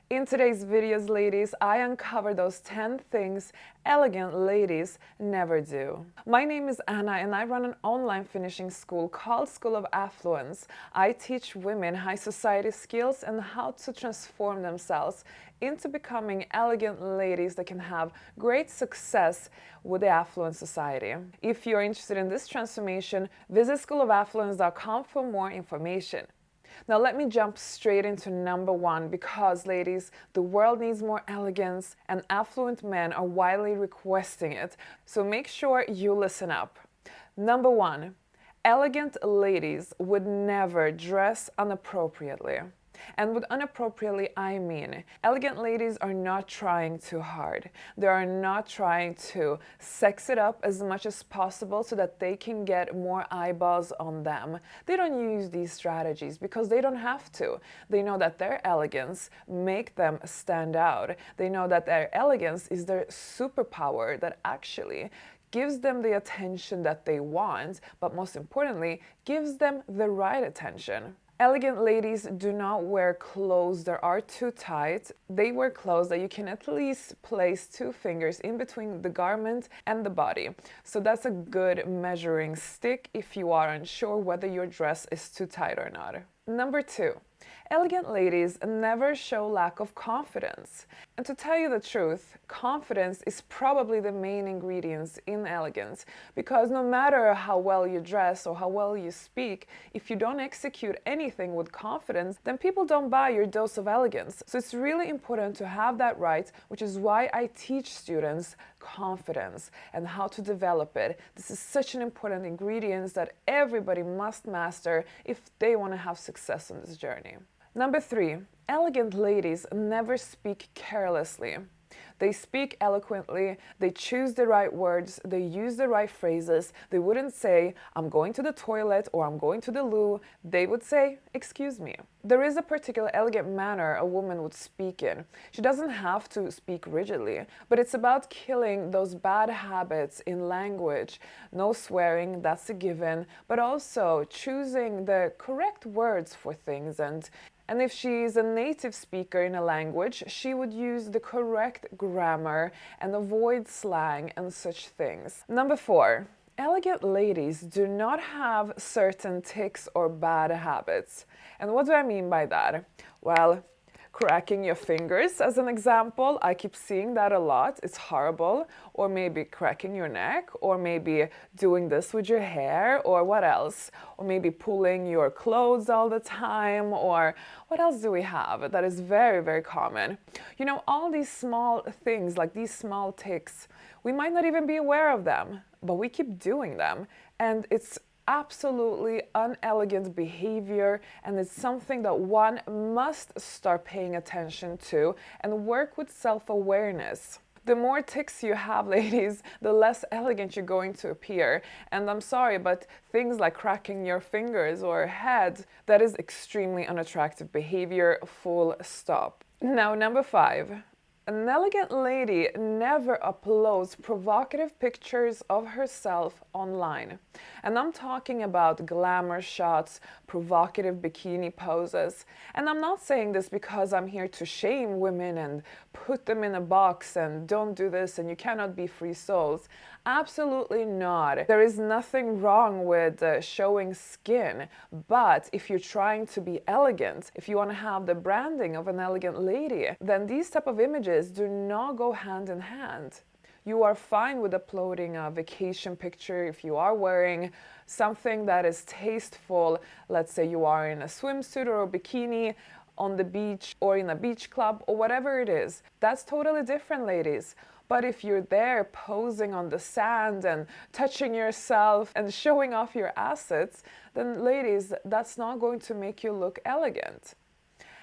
In today's videos, ladies, I uncover those 10 things elegant ladies never do. My name is Anna and I run an online finishing school called School of Affluence. I teach women high society skills and how to transform themselves into becoming elegant ladies that can have great success with the affluent society. If you're interested in this transformation, visit schoolofaffluence.com for more information. Now let me jump straight into number one because, ladies, the world needs more elegance and affluent men are widely requesting it. So make sure you listen up. Number one, elegant ladies would never dress inappropriately. And with inappropriately, I mean, elegant ladies are not trying too hard. They are not trying to sex it up as much as possible so that they can get more eyeballs on them. They don't use these strategies because they don't have to. They know that their elegance makes them stand out. They know that their elegance is their superpower that actually gives them the attention that they want, but most importantly, gives them the right attention. Elegant ladies do not wear clothes that are too tight. They wear clothes that you can at least place 2 fingers in between the garment and the body. So that's a good measuring stick if you are unsure whether your dress is too tight or not. Number 2. Elegant ladies never show lack of confidence. And to tell you the truth, confidence is probably the main ingredient in elegance, because no matter how well you dress or how well you speak, if you don't execute anything with confidence, then people don't buy your dose of elegance. So it's really important to have that right, which is why I teach students confidence and how to develop it. This is such an important ingredient that everybody must master if they want to have success on this journey. Number 3, elegant ladies never speak carelessly. They speak eloquently, they choose the right words, they use the right phrases. They wouldn't say, I'm going to the toilet or I'm going to the loo. They would say, excuse me. There is a particular elegant manner a woman would speak in. She doesn't have to speak rigidly, but it's about killing those bad habits in language. No swearing, that's a given, but also choosing the correct words for things. And if she's a native speaker in a language, she would use the correct grammar and avoid slang and such things. Number 4, elegant ladies do not have certain tics or bad habits. And what do I mean by that? Well, cracking your fingers as an example. I keep seeing that a lot. It's horrible. Or maybe cracking your neck, or maybe doing this with your hair, or what else? Or maybe pulling your clothes all the time, or what else do we have that is very, very common? You know, all these small things, like these small tics, we might not even be aware of them, but we keep doing them. And it's absolutely unelegant behavior, and it's something that one must start paying attention to and work with self-awareness. The more tics you have, ladies, the less elegant you're going to appear. And I'm sorry, but things like cracking your fingers or head, that is extremely unattractive behavior, full stop. Now, number 5. An elegant lady never uploads provocative pictures of herself online. And I'm talking about glamour shots, provocative bikini poses. And I'm not saying this because I'm here to shame women and put them in a box and don't do this and you cannot be free souls. Absolutely not. There is nothing wrong with showing skin, but if you're trying to be elegant, if you want to have the branding of an elegant lady, then these type of images do not go hand in hand. You are fine with uploading a vacation picture if you are wearing something that is tasteful. Let's say you are in a swimsuit or a bikini on the beach or in a beach club or whatever it is. That's totally different, ladies. But if you're there posing on the sand and touching yourself and showing off your assets, then ladies, that's not going to make you look elegant.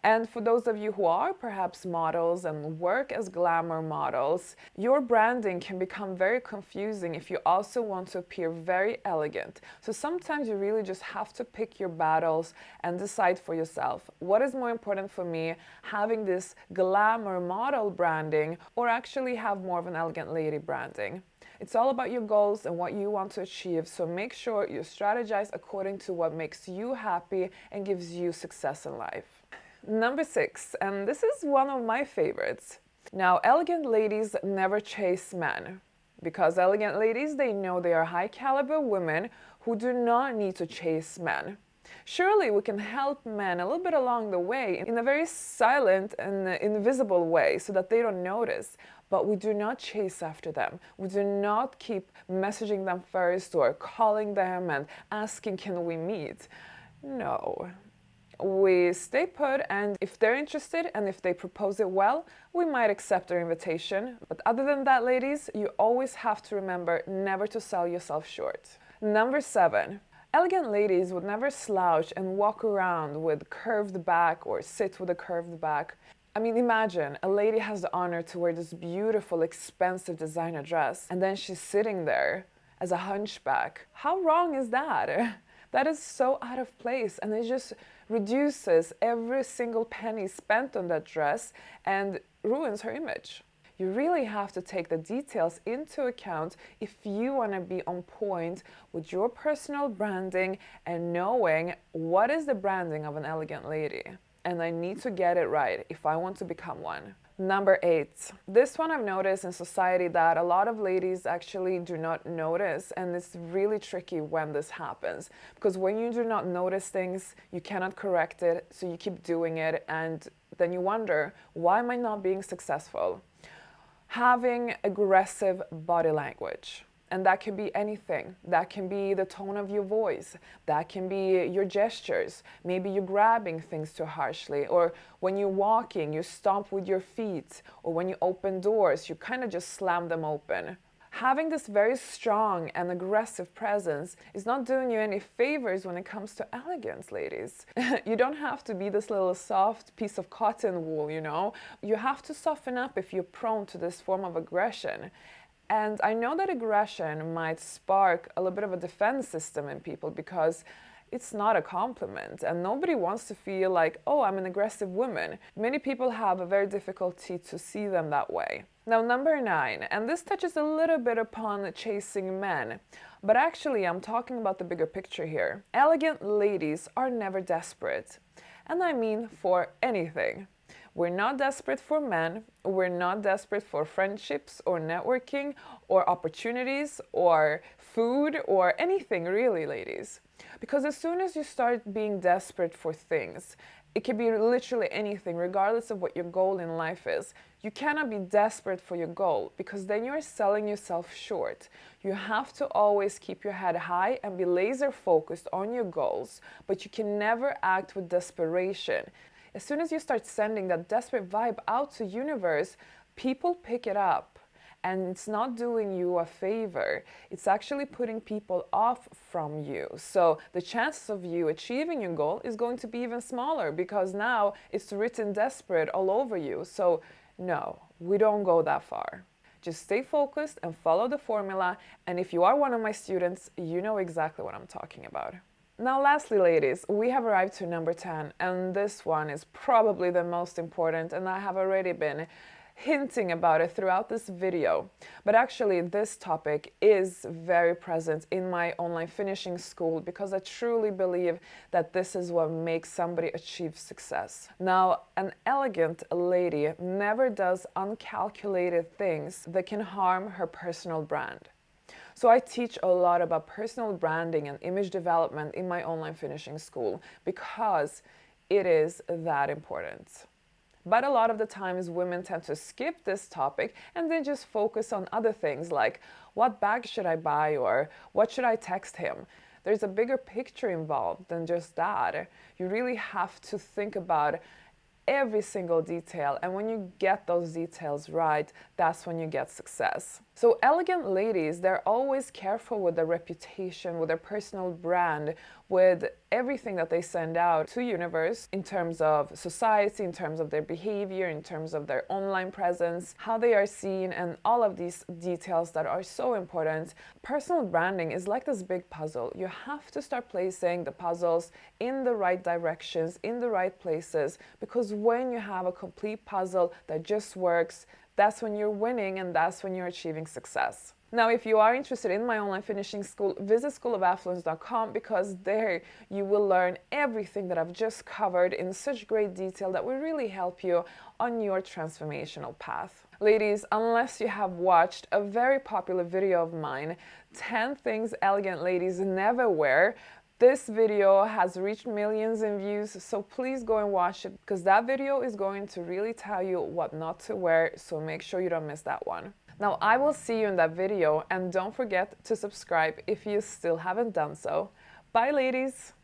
And for those of you who are perhaps models and work as glamour models, your branding can become very confusing if you also want to appear very elegant. So sometimes you really just have to pick your battles and decide for yourself, what is more important for me, having this glamour model branding or actually have more of an elegant lady branding? It's all about your goals and what you want to achieve, so make sure you strategize according to what makes you happy and gives you success in life. Number 6, and this is one of my favorites. Now, elegant ladies never chase men, because elegant ladies, they know they are high caliber women who do not need to chase men. Surely we can help men a little bit along the way in a very silent and invisible way so that they don't notice. But we do not chase after them. We do not keep messaging them first or calling them and asking, can we meet? No. We stay put, and if they're interested and if they propose it well, we might accept their invitation. But other than that, ladies, you always have to remember never to sell yourself short. Number 7. Elegant ladies would never slouch and walk around with curved back or sit with a curved back. I mean, imagine a lady has the honor to wear this beautiful, expensive designer dress, and then she's sitting there as a hunchback. How wrong is that? That is so out of place, and it just reduces every single penny spent on that dress and ruins her image. You really have to take the details into account if you want to be on point with your personal branding and knowing what is the branding of an elegant lady. And I need to get it right if I want to become one. Number 8. This one I've noticed in society that a lot of ladies actually do not notice, and it's really tricky when this happens. Because when you do not notice things, you cannot correct it, so you keep doing it, and then you wonder, why am I not being successful? Having aggressive body language. And that can be anything. That can be the tone of your voice. That can be your gestures. Maybe you're grabbing things too harshly. Or when you're walking, you stomp with your feet. Or when you open doors, you kind of just slam them open. Having this very strong and aggressive presence is not doing you any favors when it comes to elegance, ladies. You don't have to be this little soft piece of cotton wool, you know. You have to soften up if you're prone to this form of aggression. And I know that aggression might spark a little bit of a defense system in people because it's not a compliment and nobody wants to feel like, oh, I'm an aggressive woman. Many people have a very difficulty to see them that way. Now, number 9, and this touches a little bit upon chasing men, but actually I'm talking about the bigger picture here. Elegant ladies are never desperate, and I mean for anything. We're not desperate for men, we're not desperate for friendships or networking or opportunities or food or anything really, ladies. Because as soon as you start being desperate for things, it can be literally anything, regardless of what your goal in life is. You cannot be desperate for your goal because then you're selling yourself short. You have to always keep your head high and be laser focused on your goals, but you can never act with desperation. As soon as you start sending that desperate vibe out to the universe, people pick it up. And it's not doing you a favor. It's actually putting people off from you. So the chances of you achieving your goal is going to be even smaller because now it's written desperate all over you. So no, we don't go that far. Just stay focused and follow the formula. And if you are one of my students, you know exactly what I'm talking about. Now, lastly, ladies, we have arrived to number 10, and this one is probably the most important, and I have already been hinting about it throughout this video. But actually, this topic is very present in my online finishing school because I truly believe that this is what makes somebody achieve success. Now, an elegant lady never does uncalculated things that can harm her personal brand. So I teach a lot about personal branding and image development in my online finishing school because it is that important. But a lot of the times women tend to skip this topic and then just focus on other things like what bag should I buy or what should I text him. There's a bigger picture involved than just that. You really have to think about every single detail, and when you get those details right, that's when you get success. So elegant ladies, they're always careful with their reputation, with their personal brand, with everything that they send out to universe in terms of society, in terms of their behavior, in terms of their online presence, how they are seen, and all of these details that are so important. Personal branding is like this big puzzle. You have to start placing the puzzles in the right directions, in the right places, because when you have a complete puzzle that just works, that's when you're winning and that's when you're achieving success. Now, if you are interested in my online finishing school, visit schoolofaffluence.com because there you will learn everything that I've just covered in such great detail that will really help you on your transformational path. Ladies, unless you have watched a very popular video of mine, 10 things elegant ladies never wear, this video has reached millions in views, so please go and watch it because that video is going to really tell you what not to wear, so make sure you don't miss that one. Now, I will see you in that video, and don't forget to subscribe if you still haven't done so. Bye, ladies!